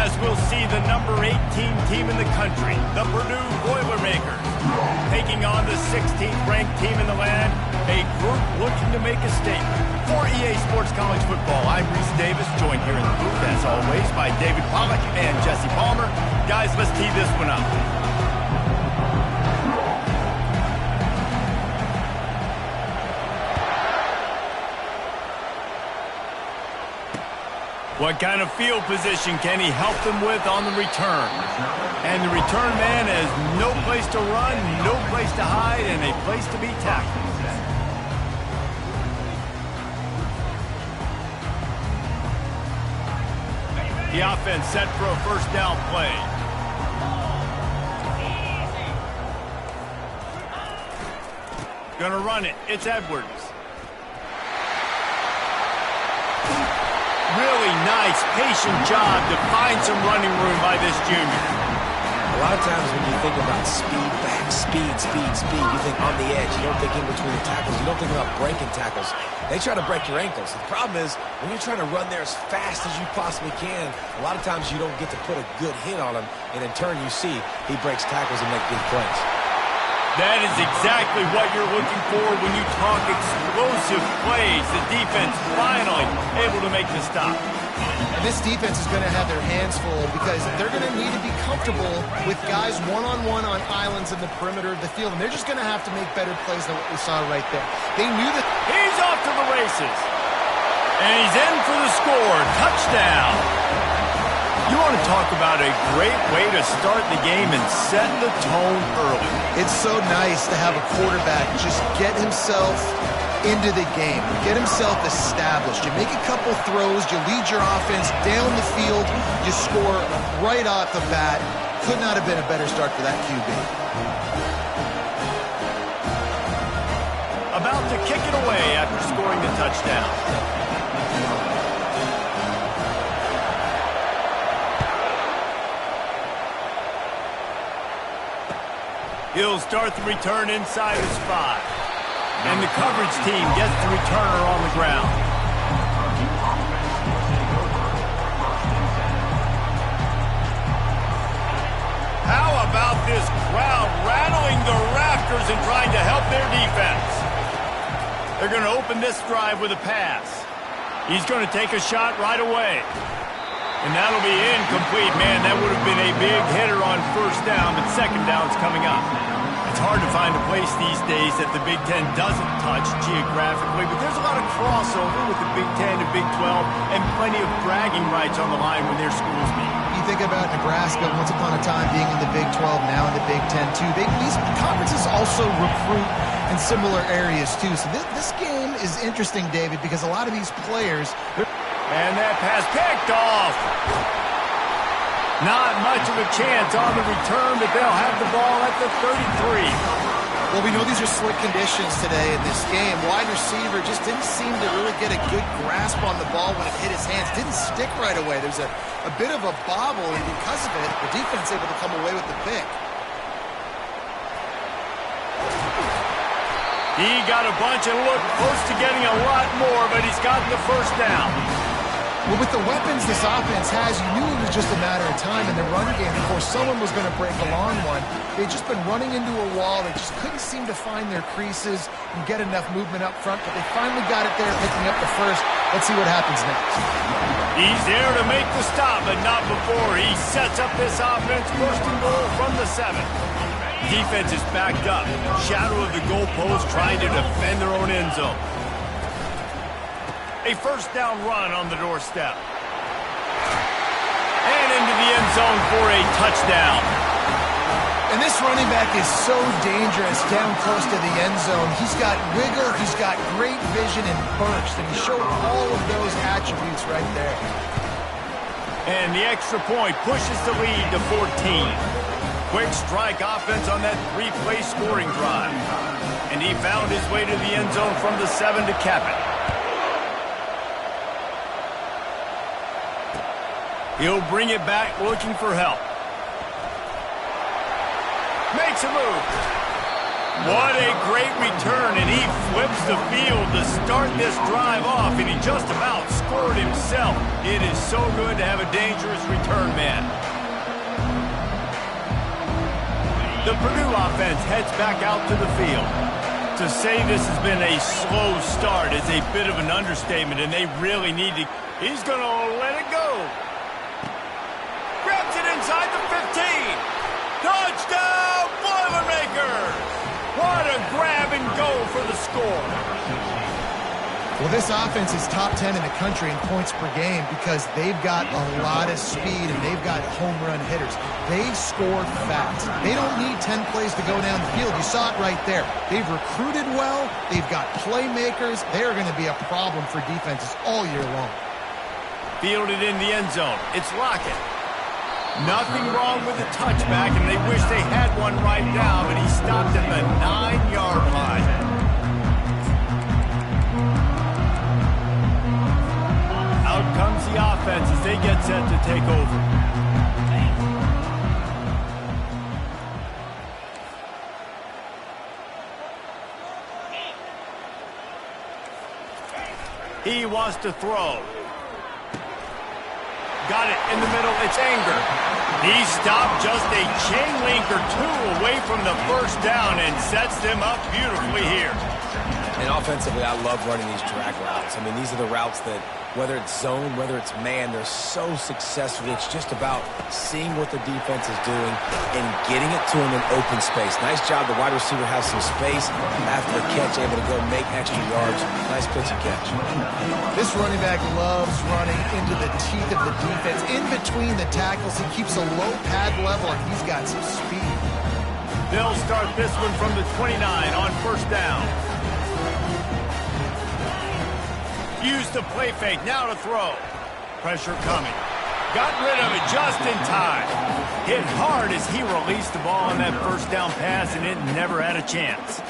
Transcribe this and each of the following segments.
as we'll see the number 18 team in the country, the Purdue Boilermakers, taking on the 16th ranked team in the land, a group looking to make a statement. For EA Sports College Football, I'm Reese Davis, joined here in the booth, as always, by David Pollack and Jesse Palmer. Guys, let's tee this one up. What kind of field position can he help them with on the return? And the return man has no place to run, no place to hide, and a place to be tackled. The offense set for a first down play. Gonna run it. It's Edwards. Really nice, patient job to find some running room by this junior. A lot of times when you think about speed back, speed, you think on the edge. You don't think in between the tackles. You don't think about breaking tackles. They try to break your ankles. The problem is when you're trying to run there as fast as you possibly can, a lot of times you don't get to put a good hit on him, and in turn you see he breaks tackles and makes big plays. That is exactly what you're looking for when you talk explosive plays. The defense finally able to make the stop. And this defense is going to have their hands full because they're going to need to be comfortable with guys one-on-one on islands in the perimeter of the field. And they're just going to have to make better plays than what we saw right there. They knew that. He's off to the races. And he's in for the score. Touchdown. You want to talk about a great way to start the game and set the tone early. It's so nice to have a quarterback just get himself into the game, get himself established. You make a couple throws, you lead your offense down the field, you score right off the bat. Could not have been a better start for that QB. About to kick it away after scoring the touchdown. He'll start the return inside his 5. And the coverage team gets the returner on the ground. How about this crowd rattling the rafters and trying to help their defense? They're going to open this drive with a pass. He's going to take a shot right away. And that'll be incomplete. Man, that would have been a big hitter on first down, but second down's coming up. It's hard to find a place these days that the Big Ten doesn't touch geographically, but there's a lot of crossover with the Big Ten and Big 12 and plenty of bragging rights on the line when their schools meet. You think about Nebraska once upon a time being in the Big 12, now in the Big 10 too. These conferences also recruit in similar areas too. So this game is interesting, David, because a lot of these players... And that pass picked off. Not much of a chance on the return, but they'll have the ball at the 33. Well, we know these are slick conditions today in this game. Wide receiver just didn't seem to really get a good grasp on the ball when it hit his hands. Didn't stick right away. There's a bit of a bobble, and because of it, the defense able to come away with the pick. He got a bunch and looked close to getting a lot more, but he's gotten the first down. Well, with the weapons this offense has, you knew it was just a matter of time in the run game before someone was going to break a long one. They'd just been running into a wall. They just couldn't seem to find their creases and get enough movement up front, but they finally got it there, picking up the first. Let's see what happens next. He's there to make the stop, but not before. He sets up this offense, first and goal from the 7. Defense is backed up. Shadow of the goalpost trying to defend their own end zone. A first down run on the doorstep. And into the end zone for a touchdown. And this running back is so dangerous down close to the end zone. He's got rigor, he's got great vision and burst, and he showed all of those attributes right there. And the extra point pushes the lead to 14. Quick strike offense on that 3-play scoring drive. And he found his way to the end zone from the 7 to cap it. He'll bring it back looking for help. Makes a move. What a great return, and he flips the field to start this drive off, and he just about scored himself. It is so good to have a dangerous return man. The Purdue offense heads back out to the field. To say this has been a slow start is a bit of an understatement, and they really need to... He's going to let it go. Grabs it inside the 15. Touchdown, Boilermakers! What a grab and go for the score. Well, this offense is top 10 in the country in points per game because they've got a lot of speed and they've got home run hitters. They score fast. They don't need 10 plays to go down the field. You saw it right there. They've recruited well. They've got playmakers. They're going to be a problem for defenses all year long. Fielded in the end zone. It's Lockett. Nothing wrong with the touchback, and they wish they had one right now, but he stopped at the 9-yard line. Out comes the offense as they get set to take over. He wants to throw. Got it in the middle. It's Anger. He stopped just a chain link or two away from the first down and sets them up beautifully here. And offensively, I love running these drag routes. I mean, these are the routes that, whether it's zone, whether it's man, they're so successful. It's just about seeing what the defense is doing and getting it to them in open space. Nice job. The wide receiver has some space after the catch, able to go make extra yards. Nice pitch and catch. This running back loves running into the teeth of the defense. In between the tackles, he keeps a low pad level, and he's got some speed. They'll start this one from the 29 on first down. Used the play fake, now to throw. Pressure coming. Got rid of it just in time. Hit hard as he released the ball on that first down pass, and it never had a chance.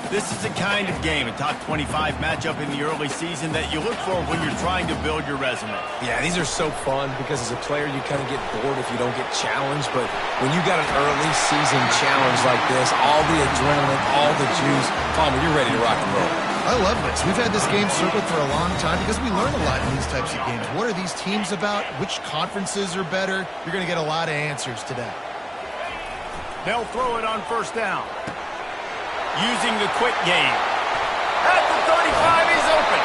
This is the kind of game, a top 25 matchup in the early season, that you look for when you're trying to build your resume. Yeah, these are so fun because as a player, you kind of get bored if you don't get challenged. But when you got an early season challenge like this, all the adrenaline, all the juice, Palmer, you're ready to rock and roll. I love this. We've had this game circled for a long time because we learn a lot in these types of games. What are these teams about? Which conferences are better? You're going to get a lot of answers today. They'll throw it on first down. Using the quick game. At the 35, he's open.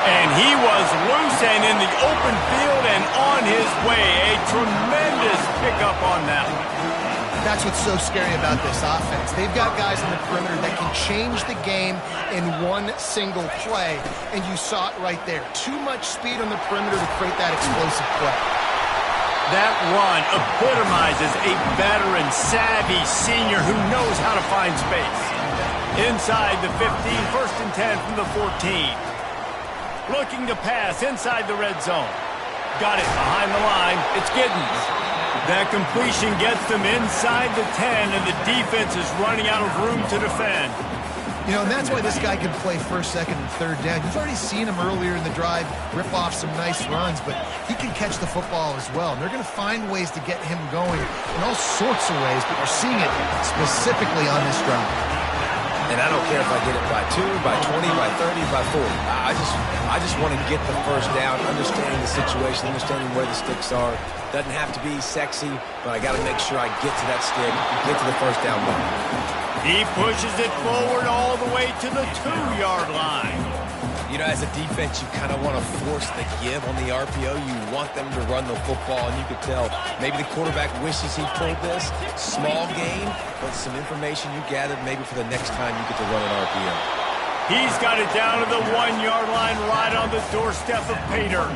And he was loose and in the open field and on his way. A tremendous pickup on that one. That's what's so scary about this offense. They've got guys in the perimeter that can change the game in one single play, and you saw it right there. Too much speed on the perimeter to create that explosive play. That run epitomizes a veteran, savvy senior who knows how to find space. Inside the 15, first and 10 from the 14. Looking to pass inside the red zone. Got it behind the line. It's Giddens. That completion gets them inside the 10, and the defense is running out of room to defend. You know, and that's why this guy can play first, second, and third down. You've already seen him earlier in the drive rip off some nice runs, but he can catch the football as well. And they're going to find ways to get him going in all sorts of ways, but you're seeing it specifically on this drive. And I don't care if I get it by 2, by 20, by 30, by 40. I just want to get the first down, understanding the situation, understanding where the sticks are. Doesn't have to be sexy, but I got to make sure I get to that stick, get to the first down button. He pushes it forward all the way to the 2-yard line. You know, as a defense, you kind of want to force the give on the RPO. You want them to run the football, and you could tell maybe the quarterback wishes he pulled this. Small gain, but some information you gathered maybe for the next time you get to run an RPO. He's got it down to the 1-yard line right on the doorstep of Pater.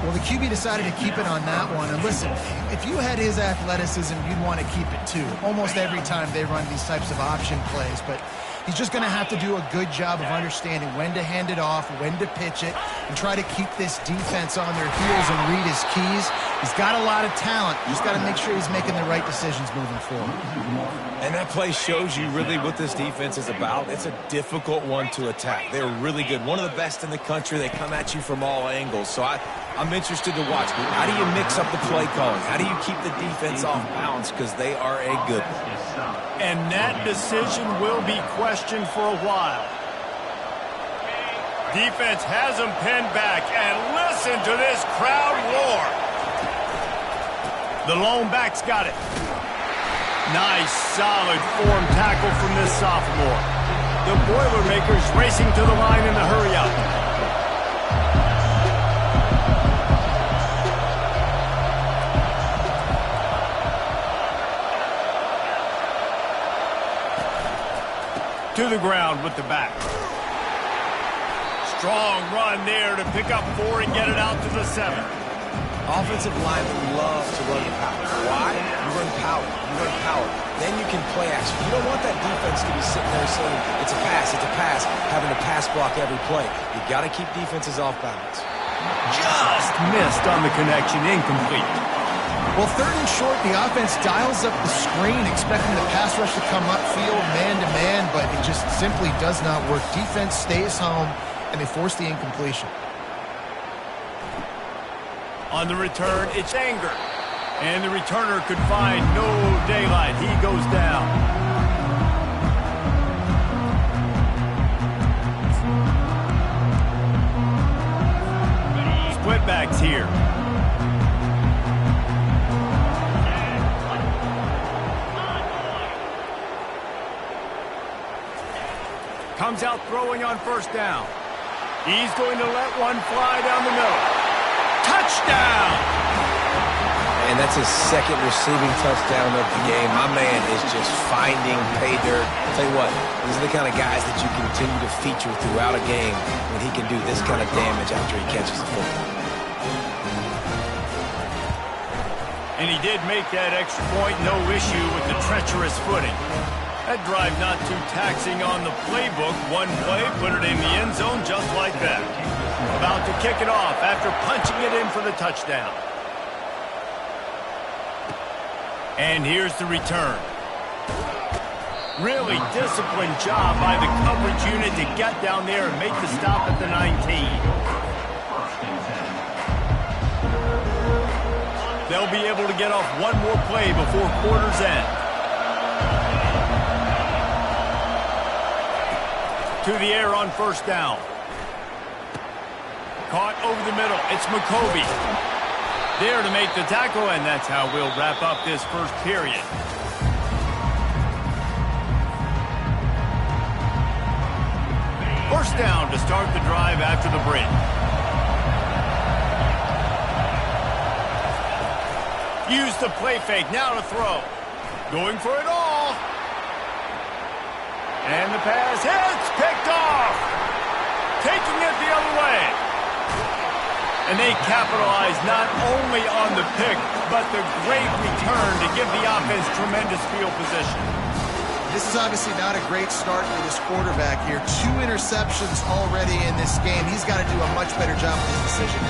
Well, the QB decided to keep it on that one. And listen, if you had his athleticism, you'd want to keep it too. Almost every time they run these types of option plays. But he's just going to have to do a good job of understanding when to hand it off, when to pitch it, and try to keep this defense on their heels and read his keys. He's got a lot of talent. He's got to make sure he's making the right decisions moving forward. And that play shows you really what this defense is about. It's a difficult one to attack. They're really good. One of the best in the country. They come at you from all angles. So I'm interested to watch. How do you mix up the play calling? How do you keep the defense off balance? Because they are a good one. And that decision will be questioned for a while. Defense has them pinned back, and listen to this crowd roar. The lone back's got it. Nice, solid form tackle from this sophomore. The Boilermakers racing to the line in the hurry-up. To the ground with the back. Strong run there to pick up 4 and get it out to the 7. Offensive linemen love to run the power. Why? You run power. You run power. Then you can play action. You don't want that defense to be sitting there saying, it's a pass, having to pass block every play. You got to keep defenses off balance. Just missed on the connection, incomplete. Well, 3rd and short, the offense dials up the screen, expecting the pass rush to come upfield man-to-man, but it just simply does not work. Defense stays home, and they force the incompletion. On the return, it's Anger. And the returner could find no daylight. He goes down. Split backs here. Comes out throwing on 1st down. He's going to let one fly down the middle. Touchdown! And that's his 2nd receiving touchdown of the game. My man is just finding pay dirt. I'll tell you what, these are the kind of guys that you continue to feature throughout a game when he can do this kind of damage after he catches the football. And he did make that extra point, no issue with the treacherous footing. That drive not too taxing on the playbook. One play, put it in the end zone just like that. About to kick it off after punching it in for the touchdown. And here's the return. Really disciplined job by the coverage unit to get down there and make the stop at the 19. They'll be able to get off one more play before quarter's end. To the air on 1st down. Caught over the middle. It's McCovey. There to make the tackle, and that's how we'll wrap up this 1st period. First down to start the drive after the break. Use the play fake, now to throw. Going for it all. And the pass hits, picked off. Taking it the other way. And they capitalize not only on the pick, but the great return to give the offense tremendous field position. This is obviously not a great start for this quarterback here. 2 interceptions already in this game. He's got to do a much better job with his decision.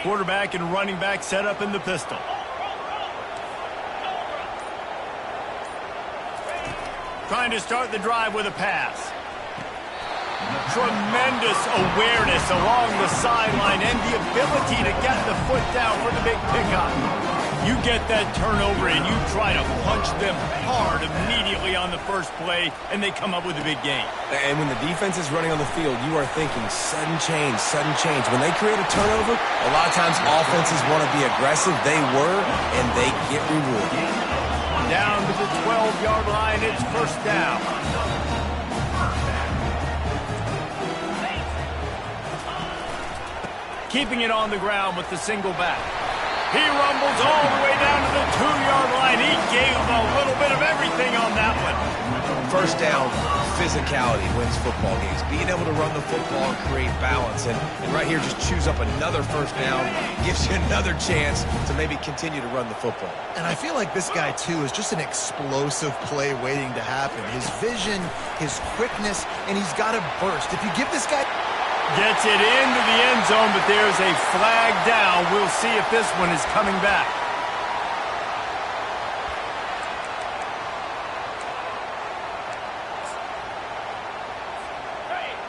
Quarterback and running back set up in the pistol. Trying to start the drive with a pass. Tremendous awareness along the sideline and the ability to get the foot down for the big pickup. You get that turnover and you try to punch them hard immediately on the first play, and they come up with a big gain. And when the defense is running on the field, you are thinking sudden change, sudden change. When they create a turnover, a lot of times offenses want to be aggressive. They were, and they get rewarded. Down to the 12-yard line, it's 1st down. Keeping it on the ground with the single back. He rumbles all the way down to the 2-yard line. He gave a little bit of everything on that one. First down, physicality wins football games. Being able to run the football and create balance. And right here, just choose up another first down. Gives you another chance to maybe continue to run the football. And I feel like this guy, too, is just an explosive play waiting to happen. His vision, his quickness, and he's got to burst. If you give this guy... Gets it into the end zone, but there's a flag down. We'll see if this one is coming back.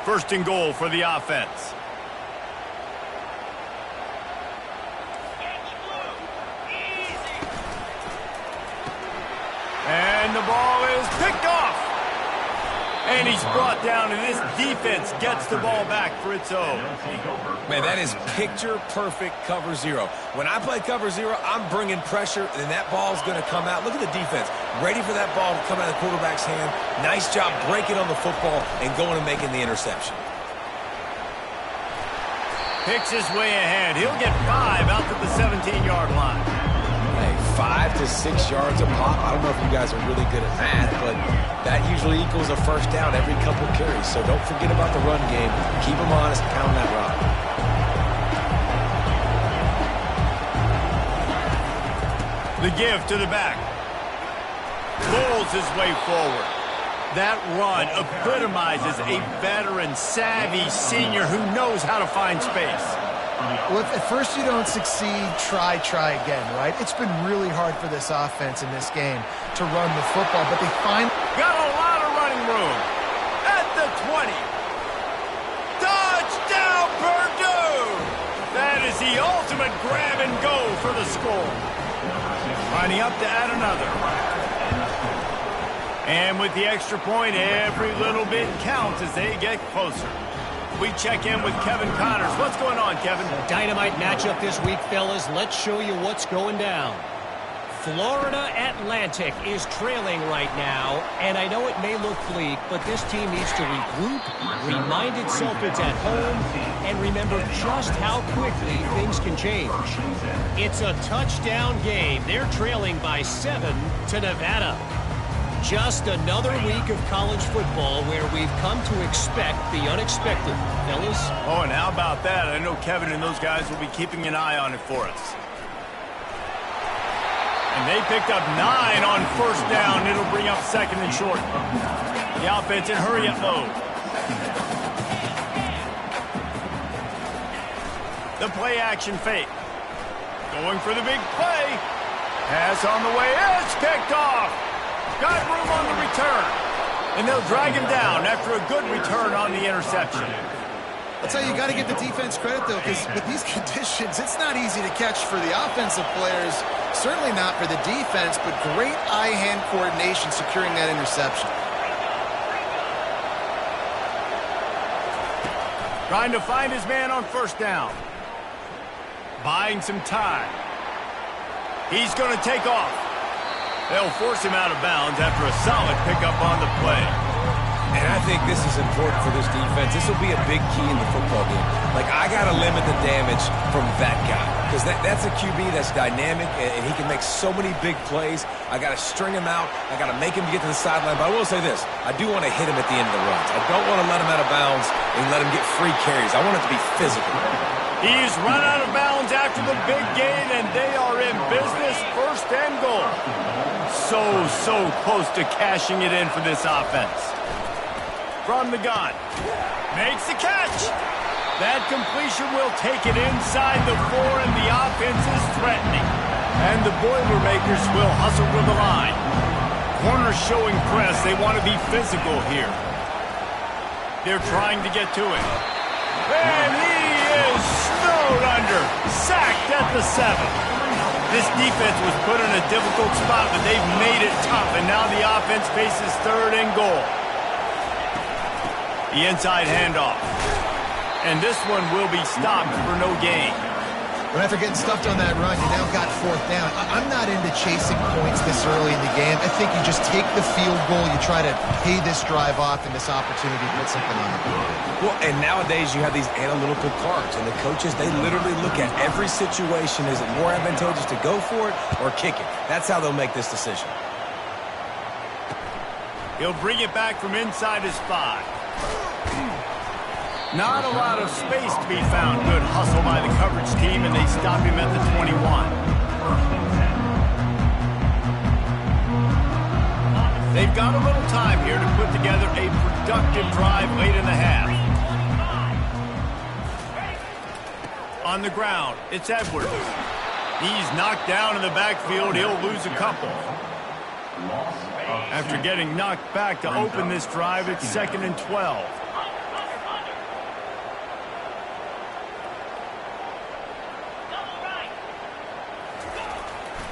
First and goal for the offense. And the ball is picked off. And he's brought down, and this defense gets the ball back for its own. Man, that is picture-perfect cover zero. When I play cover zero, I'm bringing pressure, and that ball's going to come out. Look at the defense. Ready for that ball to come out of the quarterback's hand. Nice job breaking on the football and going and making the interception. Picks his way ahead. He'll get 5 out to the 17-yard line. Hey, 5 to 6 yards a pop. I don't know if you guys are really good at math, but that usually equals a first down every couple carries. So don't forget about the run game. Keep them honest, pound that rock. The give to the back. Pulls his way forward. That run epitomizes a veteran, savvy senior who knows how to find space. Well, if at first you don't succeed, try again, right? It's been really hard for this offense in this game to run the football, but they finally got a lot of running room. At the 20. Touchdown, Purdue! That is the ultimate grab and go for the score. Lining up to add another. And with the extra point, every little bit counts as they get closer. We check in with Kevin Connors. What's going on, Kevin? Dynamite matchup this week, fellas. Let's show you what's going down. Florida Atlantic is trailing right now, and I know it may look bleak, but this team needs to regroup, remind itself it's at home, and remember just how quickly things can change. It's a touchdown game. They're trailing by 7 to Nevada. Just another week of college football where we've come to expect the unexpected, fellas. Oh, and how about that? I know Kevin and those guys will be keeping an eye on it for us. And they picked up 9 on first down. It'll bring up second and short. The offense in hurry-up mode. The play-action fake. Going for the big play. Pass on the way. It's picked off. Got room on the return. And they'll drag him down after a good return on the interception. I'll tell you, you got to give the defense credit, though, because with these conditions, it's not easy to catch for the offensive players. Certainly not for the defense, but great eye-hand coordination securing that interception. Trying to find his man on first down. Buying some time. He's going to take off. They'll force him out of bounds after a solid pickup on the play. And I think this is important for this defense. This will be a big key in the football game. Like, I got to limit the damage from that guy. Because that's a QB that's dynamic, and he can make so many big plays. I got to string him out. I got to make him get to the sideline. But I will say this. I do want to hit him at the end of the runs. I don't want to let him out of bounds and let him get free carries. I want it to be physical. He's run out of bounds after the big gain, and they are in business, first and goal. So close to cashing it in for this offense. From the gun. Makes the catch. That completion will take it inside the 4, and the offense is threatening. And the Boilermakers will hustle to the line. Corners showing press. They want to be physical here. They're trying to get to it. And he is snowed under. Sacked at the 7. This defense was put in a difficult spot, but they've made it tough, and now the offense faces third and goal. The inside handoff. And this one will be stopped for no gain. But after getting stuffed on that run, you now got fourth down. I'm not into chasing points this early in the game. I think you just take the field goal. You try to pay this drive off and this opportunity to put something on the board. Well, and nowadays you have these analytical cards, and the coaches, they literally look at every situation. Is it more advantageous to go for it or kick it? That's how they'll make this decision. He'll bring it back from inside his 5. Not a lot of space to be found. Good hustle by the coverage team, and they stop him at the 21. They've got a little time here to put together a productive drive late in the half. On the ground, it's Edwards. He's knocked down in the backfield. He'll lose a couple. After getting knocked back to open this drive, it's 2nd and 12.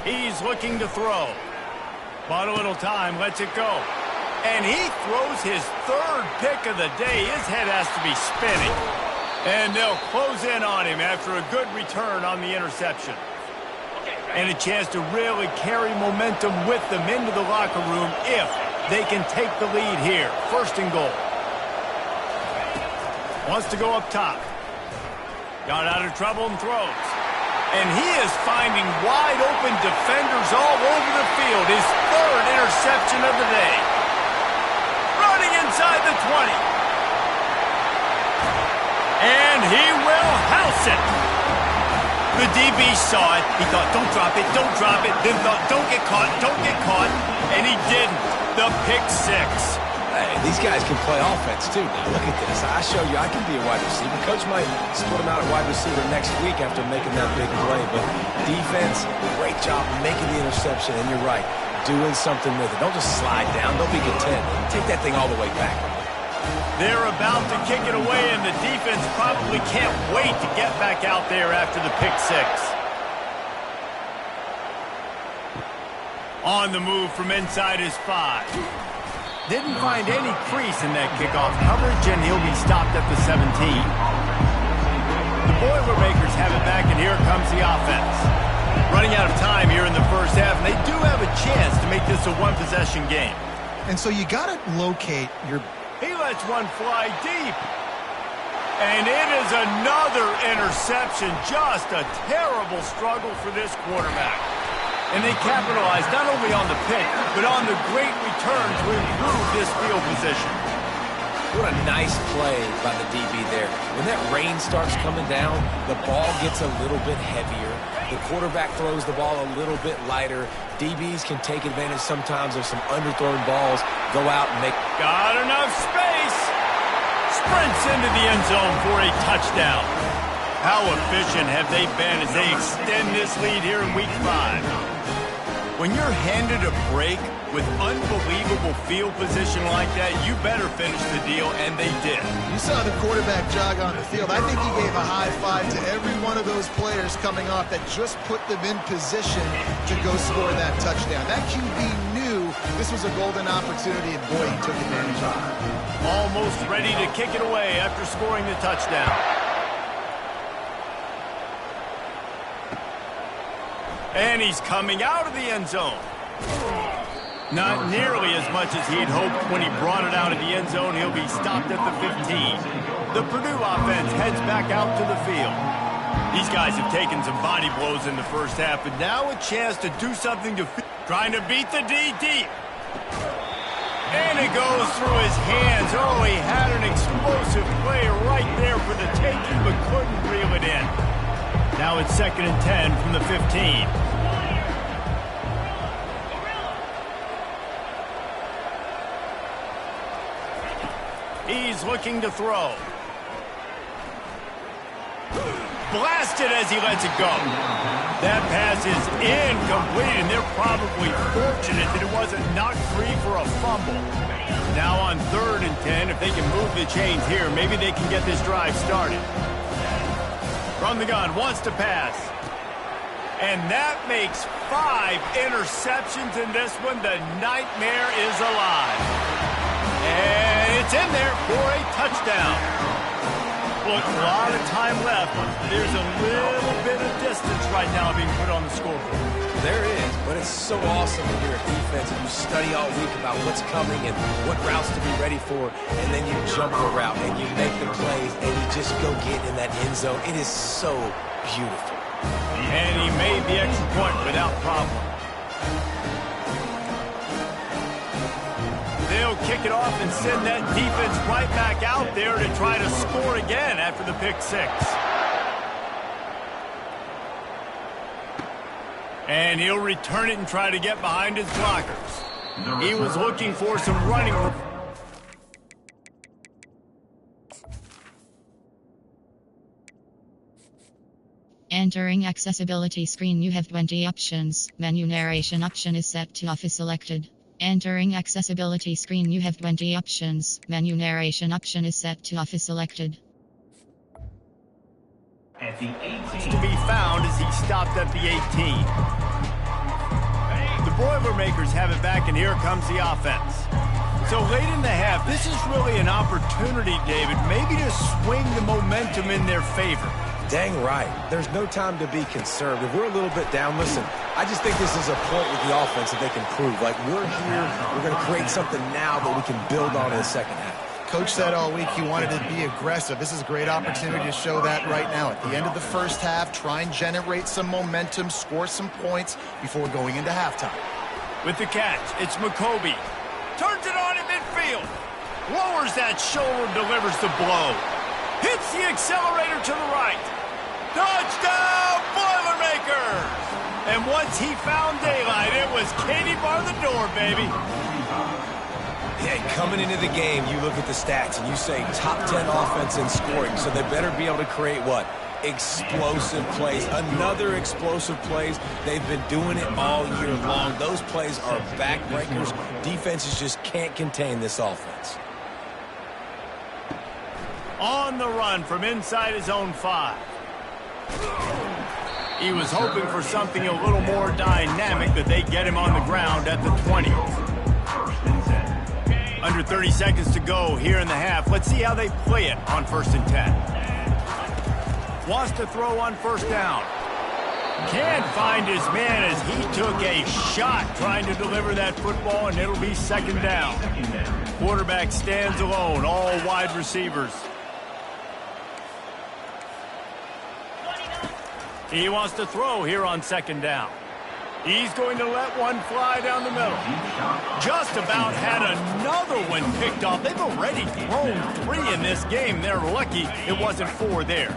He's looking to throw. Bought a little time, lets it go. And he throws his third pick of the day. His head has to be spinning. And they'll close in on him after a good return on the interception. And a chance to really carry momentum with them into the locker room if they can take the lead here. First and goal. Wants to go up top. Got out of trouble and throws. And he is finding wide open defenders all over the field. His third interception of the day. Running inside the 20. And he will house it. The DB saw it. He thought, don't drop it, don't drop it. Then thought, don't get caught, don't get caught. And he didn't. The pick six. Hey, these guys can play offense, too. Now, look at this. I show you I can be a wide receiver. Coach might split him out at wide receiver next week after making that big play. But defense, great job making the interception. And you're right, doing something with it. Don't just slide down. Don't be content. Take that thing all the way back. They're about to kick it away, and the defense probably can't wait to get back out there after the pick six. On the move from inside his 5. Didn't find any crease in that kickoff coverage, and he'll be stopped at the 17. The Boilermakers have it back, and here comes the offense. Running out of time here in the first half, and they do have a chance to make this a one-possession game. And so you got to locate your... He lets one fly deep. And it is another interception. Just a terrible struggle for this quarterback. And they capitalize not only on the pick, but on the great return to improve this field position. What a nice play by the DB there. When that rain starts coming down, the ball gets a little bit heavier. The quarterback throws the ball a little bit lighter. DBs can take advantage sometimes of some underthrown balls, go out and make... Got enough space. Sprints into the end zone for a touchdown. How efficient have they been as they extend this lead here in week 5? When you're handed a break with unbelievable field position like that, you better finish the deal, and they did. You saw the quarterback jog on the field. I think he gave a high five to every one of those players coming off that just put them in position to go score that touchdown. That QB knew this was a golden opportunity, and boy, he took advantage of it. Almost ready to kick it away after scoring the touchdown. And he's coming out of the end zone. Not nearly as much as he'd hoped when he brought it out of the end zone. He'll be stopped at the 15. The Purdue offense heads back out to the field. These guys have taken some body blows in the first half, but now a chance to do something to... Trying to beat the D deep. And it goes through his hands. Oh, he had an explosive play right there for the taking, but couldn't reel it in. Now it's 2nd and 10 from the 15. He's looking to throw. Blasted as he lets it go. That pass is incomplete, and they're probably fortunate that it wasn't knocked free for a fumble. Now on 3rd and 10, if they can move the chains here, maybe they can get this drive started. From the gun, wants to pass. And that makes 5 interceptions in this one. The nightmare is alive. And it's in there for a touchdown. Look, a lot of time left. There's a little bit of distance right now being put on the scoreboard. There is, but it's so awesome when you're a defense and you study all week about what's coming and what routes to be ready for, and then you jump the route and you make the plays and you just go get in that end zone. It is so beautiful. And he made the extra point without problem. They'll kick it off and send that defense right back out there to try to score again after the pick six. And he'll return it and try to get behind his blockers. He was looking for some running. Entering accessibility screen, you have 20 options. Menu narration option is set to off is selected. Entering accessibility screen, you have 20 options. Menu narration option is set to off is selected. At the 18. To be found as he stopped at the 18. The Boilermakers have it back, and here comes the offense. So late in the half, this is really an opportunity, David, maybe to swing the momentum in their favor. Dang right. There's no time to be concerned. If we're a little bit down, listen, I just think this is a point with the offense that they can prove. Like, we're here, we're going to create something now that we can build on in the second half. Coach said all week he wanted to be aggressive. This is a great opportunity to show that right now. At the end of the first half, try and generate some momentum, score some points before going into halftime. With the catch, it's McCoby. Turns it on in midfield. Lowers that shoulder, delivers the blow. Hits the accelerator to the right. Touchdown, Boilermakers! And once he found daylight, it was Katie bar the door, baby. Yeah, coming into the game, you look at the stats and you say top 10 offense in scoring, so they better be able to create what? Explosive plays. Another explosive plays. They've been doing it all year long. Those plays are backbreakers. Defenses just can't contain this offense. On the run from inside his own 5. He was hoping for something a little more dynamic, that they get him on the ground at the 20. Under 30 seconds to go here in the half. Let's see how they play it on 1st and 10. Wants to throw on 1st down. Can't find his man as he took a shot trying to deliver that football, and it'll be 2nd down. Quarterback stands alone, all wide receivers. He wants to throw here on 2nd down. He's going to let one fly down the middle. Just about had another one picked off. They've already thrown 3 in this game. They're lucky it wasn't 4 there.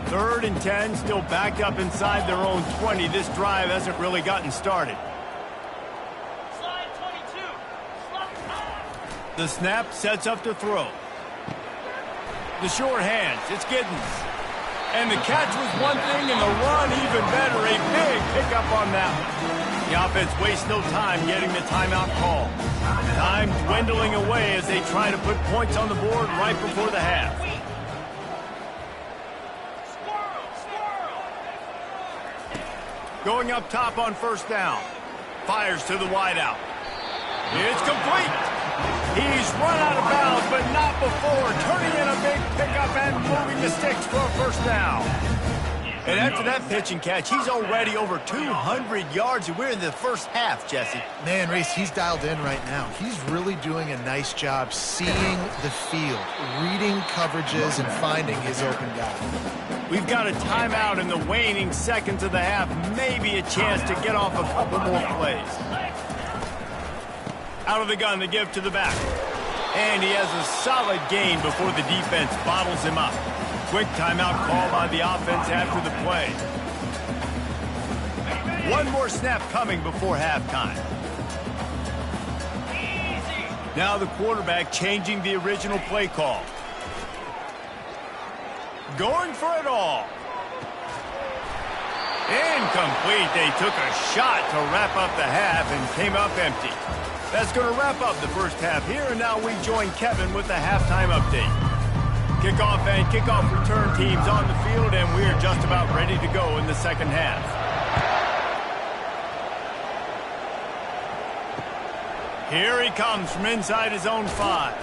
3rd and 10, still backed up inside their own 20. This drive hasn't really gotten started. The snap sets up to throw. The short hands, it's Giddens. And the catch was one thing, and the run even better. A big pickup on that one. The offense wastes no time getting the timeout call. Time dwindling away as they try to put points on the board right before the half. Going up top on 1st down. Fires to the wideout. It's complete. He's run out of bounds, but not before. Turning in a big pickup and moving the sticks for a 1st down. And after that pitch and catch, he's already over 200 yards, and we're in the first half, Jesse. Man, Reese, he's dialed in right now. He's really doing a nice job seeing the field, reading coverages, and finding his open guy. We've got a timeout in the waning seconds of the half. Maybe a chance to get off a couple more plays. Out of the gun, the give to the back. And he has a solid gain before the defense bottles him up. Quick timeout call by the offense after the play. One more snap coming before halftime. Now the quarterback changing the original play call. Going for it all. Incomplete. They took a shot to wrap up the half and came up empty. That's going to wrap up the first half here, and now we join Kevin with the halftime update. Kickoff and kickoff return teams on the field, and we're just about ready to go in the second half. Here he comes from inside his own 5.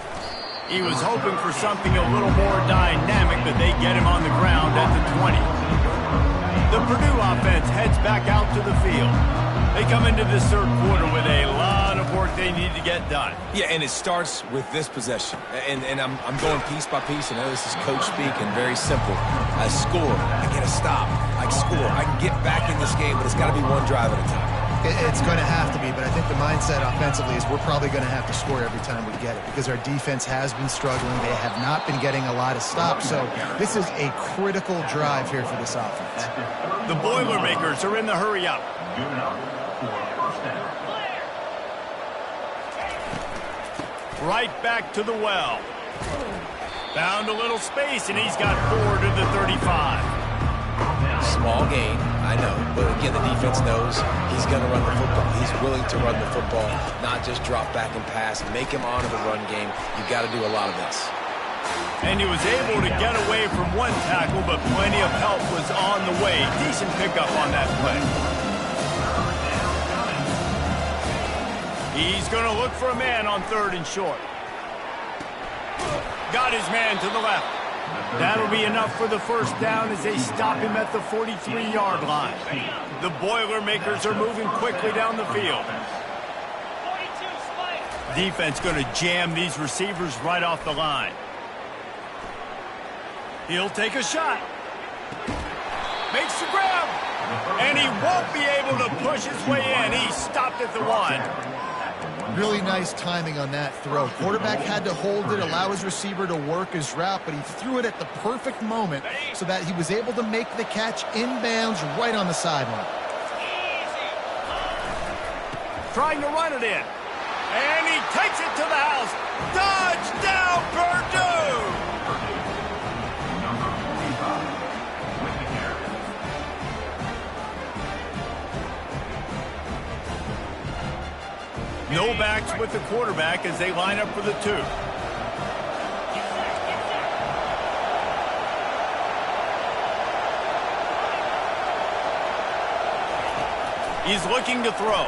He was hoping for something a little more dynamic, but they get him on the ground at the 20. The Purdue offense heads back out to the field. They come into this 3rd quarter with a lot of work they need to get done. Yeah, and it starts with this possession. And I'm going piece by piece. I know this is coach speak and very simple. I score. I get a stop. I score. I can get back in this game, but it's got to be one drive at a time. It's going to have to be, but I think the mindset offensively is we're probably going to have to score every time we get it because our defense has been struggling. They have not been getting a lot of stops, so this is a critical drive here for this offense. The Boilermakers are in the hurry-up. Right back to the well. Found a little space, and he's got 4 to the 35. Small gain, I know, but again, the defense knows he's going to run the football. He's willing to run the football, not just drop back and pass, make him honor the run game. You've got to do a lot of this. And he was able to get away from one tackle, but plenty of help was on the way. Decent pickup on that play. He's going to look for a man on 3rd and short. Got his man to the left. That'll be enough for the first down as they stop him at the 43-yard line. The Boilermakers are moving quickly down the field. Defense going to jam these receivers right off the line. He'll take a shot. Makes the grab. And he won't be able to push his way in. He stopped at the 1. Really nice timing on that throw. Quarterback had to hold it, allow his receiver to work his route, but he threw it at the perfect moment so that he was able to make the catch inbounds right on the sideline. Trying to run it in. And he takes it to the house. Touchdown, Purdue! No backs with the quarterback as they line up for the 2. He's looking to throw.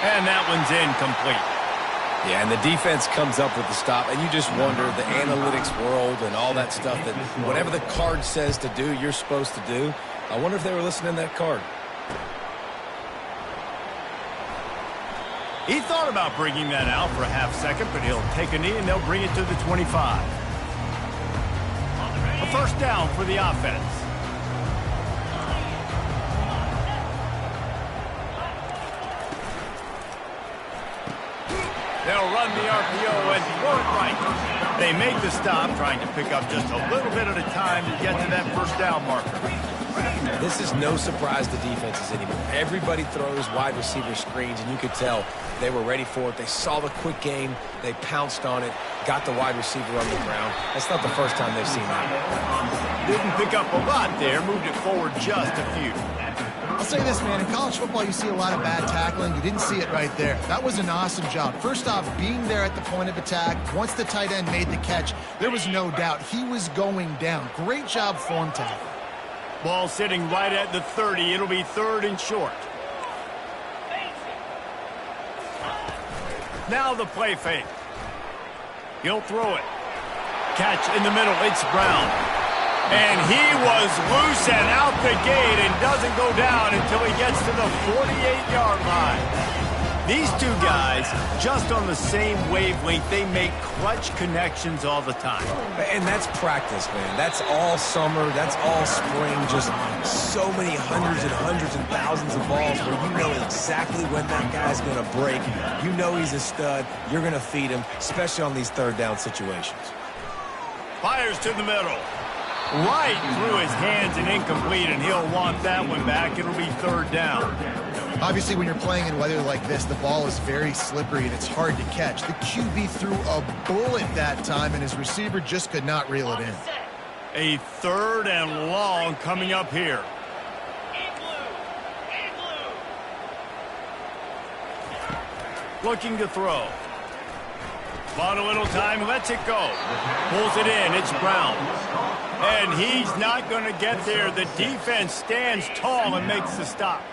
And that one's incomplete. Yeah, and the defense comes up with the stop, and you just wonder, the analytics world and all that stuff, that whatever the card says to do, you're supposed to do. I wonder if they were listening to that card. He thought about bringing that out for a half second, but he'll take a knee and they'll bring it to the 25. A first down for the offense. They'll run the RPO and throw it right. They make the stop, trying to pick up just a little bit at a time to get to that first down marker. This is no surprise to defenses anymore. Everybody throws wide receiver screens, and you could tell they were ready for it. They saw the quick game. They pounced on it, got the wide receiver on the ground. That's not the first time they've seen that. Didn't pick up a lot there, moved it forward just a few. I'll say this, man. In college football, you see a lot of bad tackling. You didn't see it right there. That was an awesome job. First off, being there at the point of attack. Once the tight end made the catch, there was no doubt he was going down. Great job form tackle. Ball sitting right at the 30. It'll be 3rd and short. Now the play fake. He'll throw it. Catch in the middle. It's Brown. And he was loose and out the gate and doesn't go down until he gets to the 48-yard line. These two guys, just on the same wavelength, they make clutch connections all the time. And that's practice, man. That's all summer. That's all spring. Just so many hundreds and thousands of balls where you know exactly when that guy's going to break. You know he's a stud. You're going to feed him, especially on these 3rd down situations. Fires to the middle. Right through his hands and incomplete, and he'll want that one back. It'll be 3rd down. Obviously, when you're playing in weather like this, the ball is very slippery and it's hard to catch. The QB threw a bullet that time, and his receiver just could not reel it in. A 3rd and long coming up here. Looking to throw. Bought a little time, lets it go. Pulls it in, it's Brown. And he's not going to get there. The defense stands tall and makes the stop.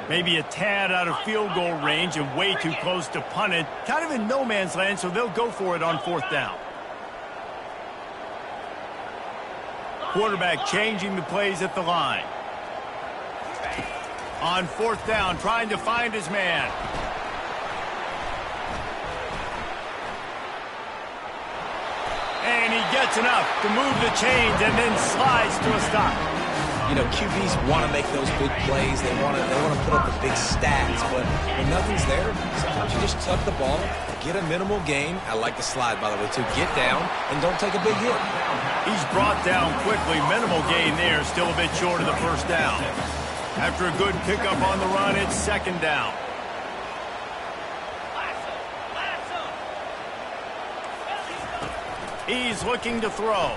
Maybe a tad out of field goal range and way too close to punt it. Kind of in no man's land, so they'll go for it on 4th down. Quarterback changing the plays at the line. On 4th down, trying to find his man. And he gets enough to move the chains and then slides to a stop. You know, QBs want to make those big plays. They want to put up the big stats. But when nothing's there, sometimes you just tuck the ball, get a minimal gain. I like the slide, by the way, too. Get down and don't take a big hit. He's brought down quickly. Minimal gain there. Still a bit short of the first down. After a good pickup on the run, it's 2nd down. He's looking to throw.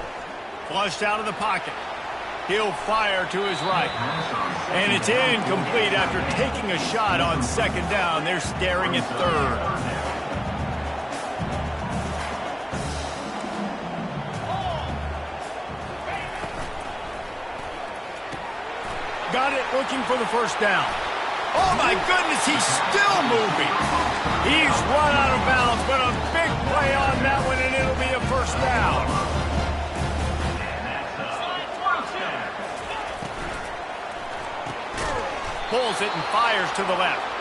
Flushed out of the pocket. He'll fire to his right. And it's incomplete after taking a shot on 2nd down. They're staring at 3rd. Got it, looking for the first down. Oh, my goodness, he's still moving. He's run out of bounds, but a big play on that one, and it'll be a first down. Pulls it and fires to the left.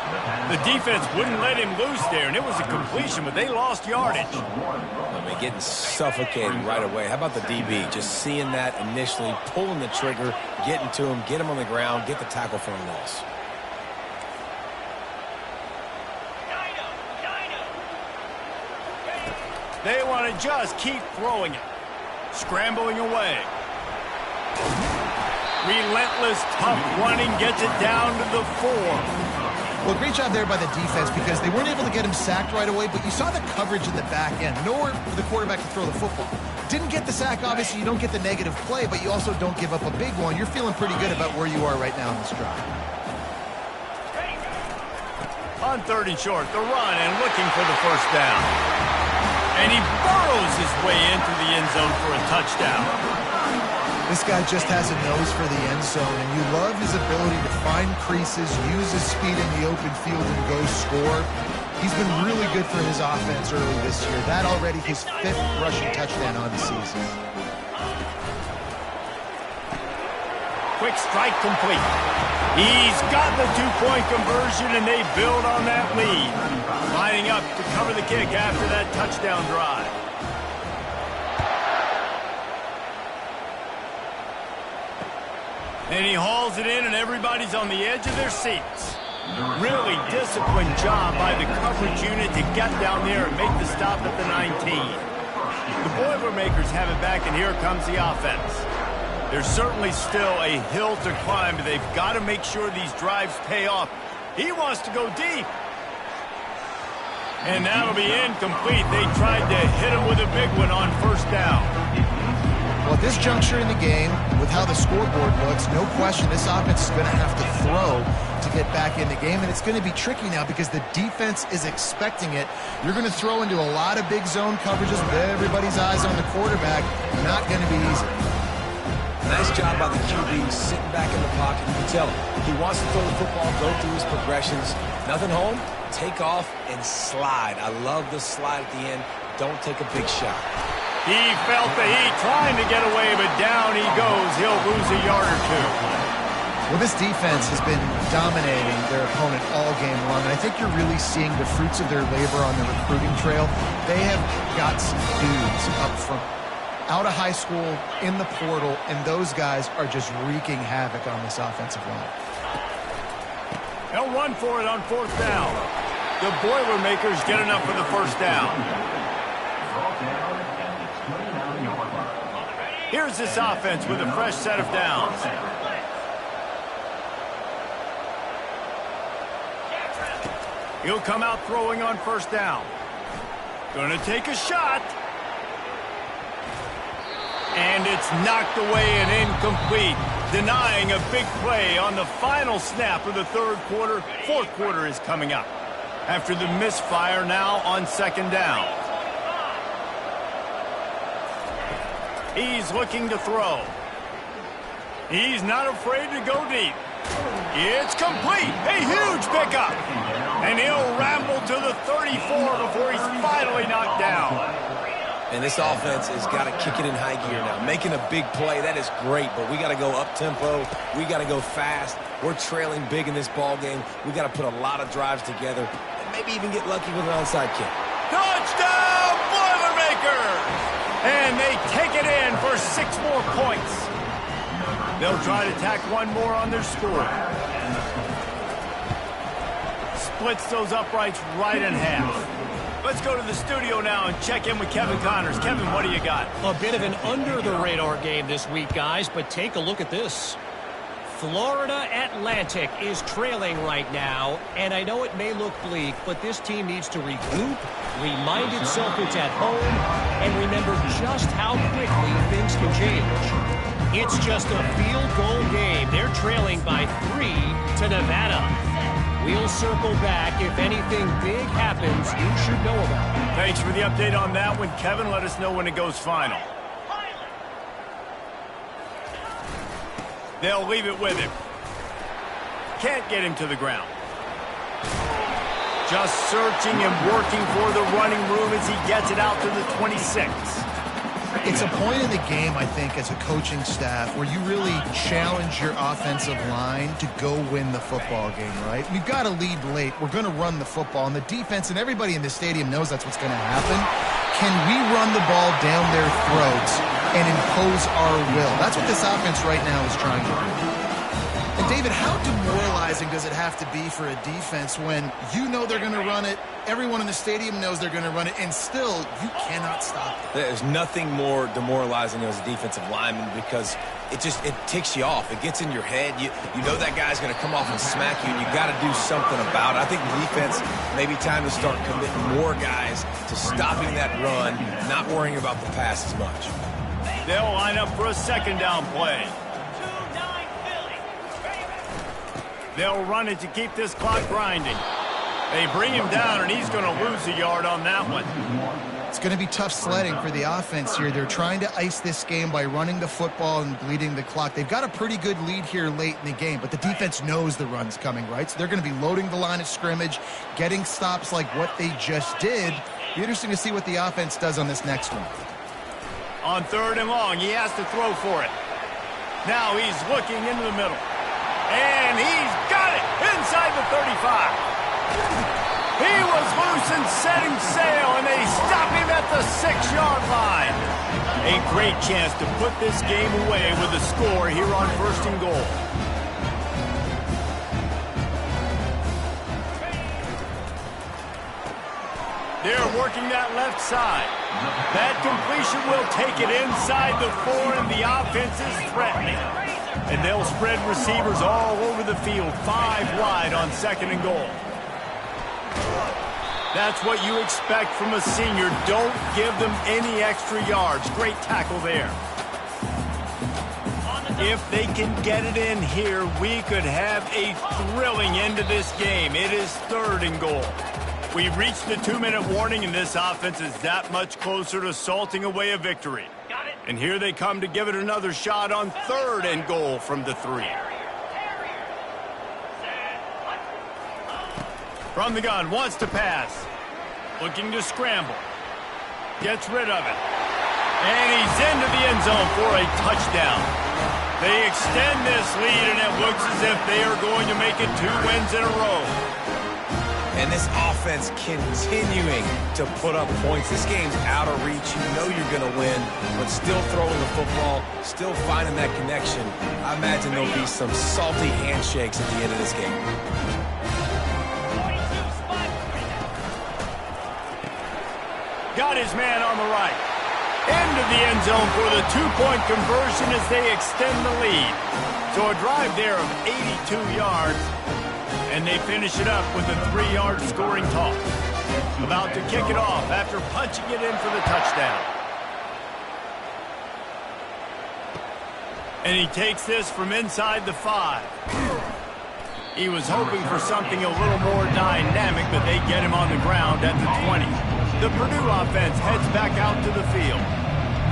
The defense wouldn't let him loose there, and it was a completion, but they lost yardage. I mean, getting suffocated right away. How about the DB? Just seeing that initially, pulling the trigger, getting to him, get him on the ground, get the tackle for a loss. They want to just keep throwing it. Scrambling away. Relentless, tough running gets it down to the 4. Well, great job there by the defense because they weren't able to get him sacked right away, but you saw the coverage in the back end. Nowhere for the quarterback to throw the football. Didn't get the sack, obviously. You don't get the negative play, but you also don't give up a big one. You're feeling pretty good about where you are right now in this drive. On 3rd and short, the run and looking for the first down. And he burrows his way into the end zone for a touchdown. This guy just has a nose for the end zone, and you love his ability to find creases, use his speed in the open field, and go score. He's been really good for his offense early this year. That already his 5th rushing touchdown on the season. Quick strike complete. He's got the 2-point conversion, and they build on that lead. Lining up to cover the kick after that touchdown drive. And he hauls it in, and everybody's on the edge of their seats. Really disciplined job by the coverage unit to get down there and make the stop at the 19. The Boilermakers have it back, and here comes the offense. There's certainly still a hill to climb, but they've got to make sure these drives pay off. He wants to go deep. And that'll be incomplete. They tried to hit him with a big one on first down. Well, at this juncture in the game, with how the scoreboard looks, no question this offense is going to have to throw to get back in the game, and it's going to be tricky now because the defense is expecting it. You're going to throw into a lot of big zone coverages with everybody's eyes on the quarterback. Not going to be easy. Nice job by the QB, sitting back in the pocket. You can tell he wants to throw the football, go through his progressions. Nothing home, take off, and slide. I love the slide at the end. Don't take a big shot. He felt the heat, trying to get away, but down he goes. He'll lose a yard or 2. Well, this defense has been dominating their opponent all game long, and I think you're really seeing the fruits of their labor on the recruiting trail. They have got some dudes up front, out of high school, in the portal, and those guys are just wreaking havoc on this offensive line. They'll run for it on 4th down. The Boilermakers get enough for the first down. Here's this offense with a fresh set of downs. He'll come out throwing on first down. Gonna take a shot. And it's knocked away and incomplete, denying a big play on the final snap of the 3rd quarter. 4th quarter is coming up. After the misfire now on 2nd down. He's looking to throw. He's not afraid to go deep. It's complete. A huge pickup. And he'll ramble to the 34 before he's finally knocked down. And this offense has got to kick it in high gear now. Making a big play, that is great, but we got to go up-tempo. We got to go fast. We're trailing big in this ball game. We got to put a lot of drives together and maybe even get lucky with an onside kick. Touchdown, Boilermakers! And they take it in for 6 more points. They'll try to tack one more on their score. Splits those uprights right in half. Let's go to the studio now and check in with Kevin Connors. Kevin, what do you got? A bit of an under-the-radar game this week, guys, but take a look at this. Florida Atlantic is trailing right now, and I know it may look bleak, but this team needs to regroup, remind itself it's at home, and remember just how quickly things can change. It's just a field goal game. They're trailing by 3 to Nevada. We'll circle back. If anything big happens, you should know about it. Thanks for the update on that one, Kevin. Let us know when it goes final. They'll leave it with him. Can't get him to the ground. Just searching and working for the running room as he gets it out to the 26. It's a point in the game, I think, as a coaching staff where you really challenge your offensive line to go win the football game, right? We've got to lead late. We're going to run the football. And the defense and everybody in the stadium knows that's what's going to happen. Can we run the ball down their throats and impose our will? That's what this offense right now is trying to do. And David, how demoralizing does it have to be for a defense when you know they're going to run it, everyone in the stadium knows they're going to run it, and still you cannot stop it? There's nothing more demoralizing as a defensive lineman because it ticks you off. It gets in your head. You know that guy's going to come off and smack you, and you got to do something about it. I think defense, maybe time to start committing more guys to stopping that run, not worrying about the pass as much. They'll line up for a second down play. They'll run it to keep this clock grinding. They bring him down, and he's going to lose a yard on that one. It's going to be tough sledding for the offense here. They're trying to ice this game by running the football and bleeding the clock. They've got a pretty good lead here late in the game, but the defense knows the run's coming, right? So they're going to be loading the line of scrimmage, getting stops like what they just did. Be interesting to see what the offense does on this next one. On 3rd and long, he has to throw for it. Now he's looking into the middle. And he's got it inside the 35. He was loose and setting sail, and they stop him at the 6-yard line. A great chance to put this game away with a score here on 1st and goal. They're working that left side. That completion will take it inside the 4, and the offense is threatening. And they'll spread receivers all over the field, 5 wide on 2nd and goal. That's what you expect from a senior. Don't give them any extra yards. Great tackle there. If they can get it in here, we could have a thrilling end to this game. It is 3rd and goal. We've reached the 2-minute warning, and this offense is that much closer to salting away a victory. And here they come to give it another shot on 3rd and goal from the 3. From the gun, wants to pass. Looking to scramble. Gets rid of it. And he's into the end zone for a touchdown. They extend this lead, and it looks as if they are going to make it 2 wins in a row. And this offense continuing to put up points. This game's out of reach. You know you're going to win, but still throwing the football, still finding that connection. I imagine there'll be some salty handshakes at the end of this game. Got his man on the right. Into the end zone for the 2-point conversion as they extend the lead. So a drive there of 82 yards. And they finish it up with a 3-yard scoring toss. About to kick it off after punching it in for the touchdown. And he takes this from inside the 5. He was hoping for something a little more dynamic, but they get him on the ground at the 20. The Purdue offense heads back out to the field.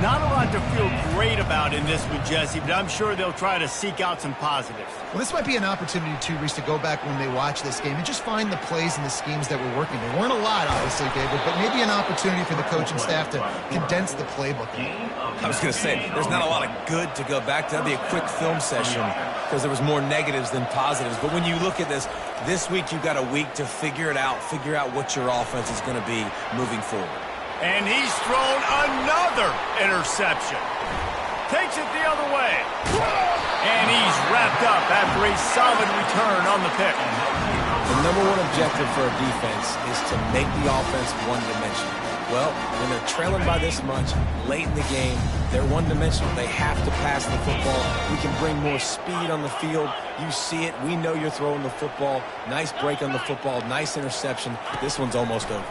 Not a lot to feel great about in this one, Jesse, but I'm sure they'll try to seek out some positives. Well, this might be an opportunity, too, Reese, to go back when they watch this game and just find the plays and the schemes that were working. There weren't a lot, obviously, David, but maybe an opportunity for the coaching staff to condense the playbook. I was going to say, there's not a lot of good to go back to. That'd be a quick film session because there was more negatives than positives. But when you look at this week you've got a week to figure it out, figure out what your offense is going to be moving forward. And he's thrown another interception. Takes it the other way. And he's wrapped up after a solid return on the pick. The number one objective for a defense is to make the offense one-dimensional. Well, when they're trailing by this much, late in the game, they're one-dimensional. They have to pass the football. We can bring more speed on the field. You see it. We know you're throwing the football. Nice break on the football. Nice interception. This one's almost over.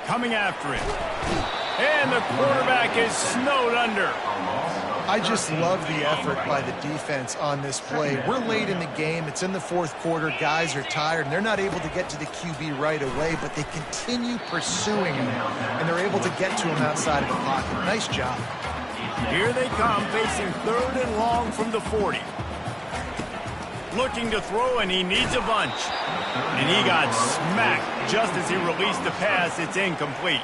Coming after it. And the quarterback is snowed under. I just love the effort by the defense on this play. We're late in the game. It's in the 4th quarter. Guys are tired, and they're not able to get to the QB right away, but they continue pursuing him, and they're able to get to him outside of the pocket. Nice job. Here they come, facing 3rd and long from the 40. looking to throw, and he needs a bunch. And he got smacked just as he released the pass. It's incomplete.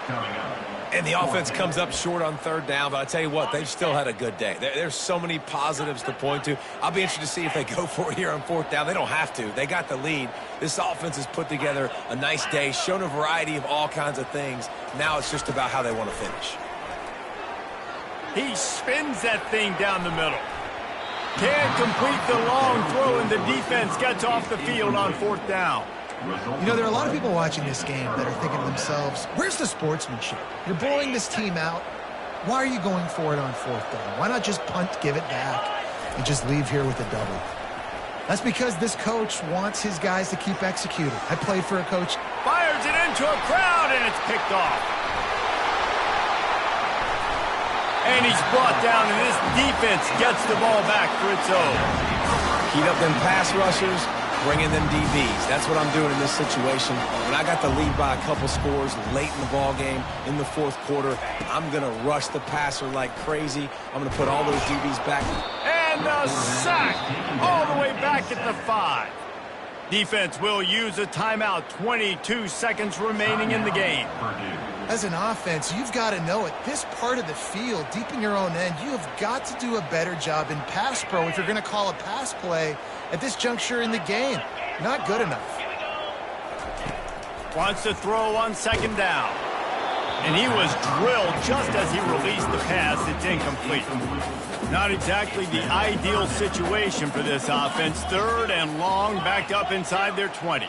And the offense comes up short on third down, but I tell you what, they've still had a good day. There's so many positives to point to. I'll be interested to see if they go for it here on fourth down. They don't have to. They got the lead. This offense has put together a nice day, shown a variety of all kinds of things. Now it's just about how they want to finish. He spins that thing down the middle. Can't complete the long throw, and the defense gets off the field on fourth down. You know, there are a lot of people watching this game that are thinking to themselves, where's the sportsmanship? You're blowing this team out. Why are you going for it on fourth down? Why not just punt, give it back, and just leave here with a double? That's because this coach wants his guys to keep executing. I played for a coach. Fires it into a crowd, and it's picked off. And he's brought down, and this defense gets the ball back for its own. Heat up them pass rushers, bring in them DBs. That's what I'm doing in this situation. When I got the lead by a couple scores late in the ball game, in the fourth quarter, I'm going to rush the passer like crazy. I'm going to put all those DBs back. And a sack all the way back at the 5. Defense will use a timeout. 22 seconds remaining in the game. As an offense, you've got to know at this part of the field, deep in your own end, you have got to do a better job in pass pro if you're going to call a pass play at this juncture in the game. Not good enough. Wants to throw on second down. And he was drilled just as he released the pass. It's incomplete. Not exactly the ideal situation for this offense. Third and long, backed up inside their 20.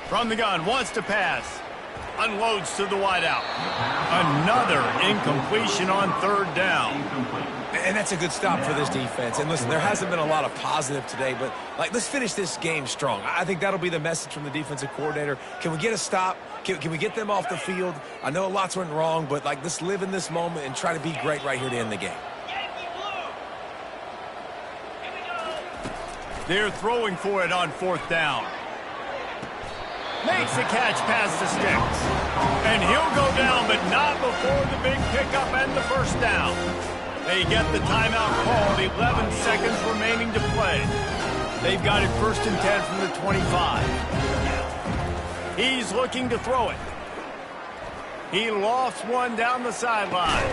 From the gun, wants to pass. Unloads to the wideout. Another incompletion on third down. And that's a good stop for this defense. And listen, there hasn't been a lot of positive today, but let's finish this game strong. I think that'll be the message from the defensive coordinator. Can we get a stop? Can we get them off the field? I know lots went wrong, but let's live in this moment and try to be great right here to end the game. They're throwing for it on fourth down. Makes the catch past the sticks. And he'll go down, but not before the big pickup and the first down. They get the timeout called. 11 seconds remaining to play. They've got it 1st and 10 from the 25. He's looking to throw it. He lofts one down the sideline.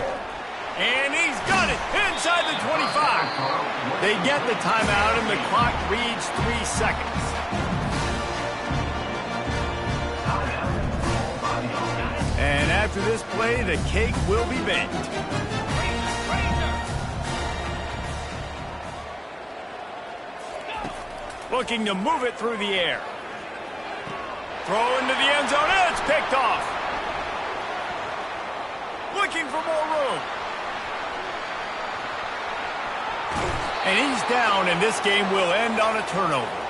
And he's got it inside the 25. They get the timeout, and the clock reads 3 seconds. And after this play, the cake will be baked. Looking to move it through the air. Throw into the end zone. It's picked off. Looking for more room. And he's down, and this game will end on a turnover.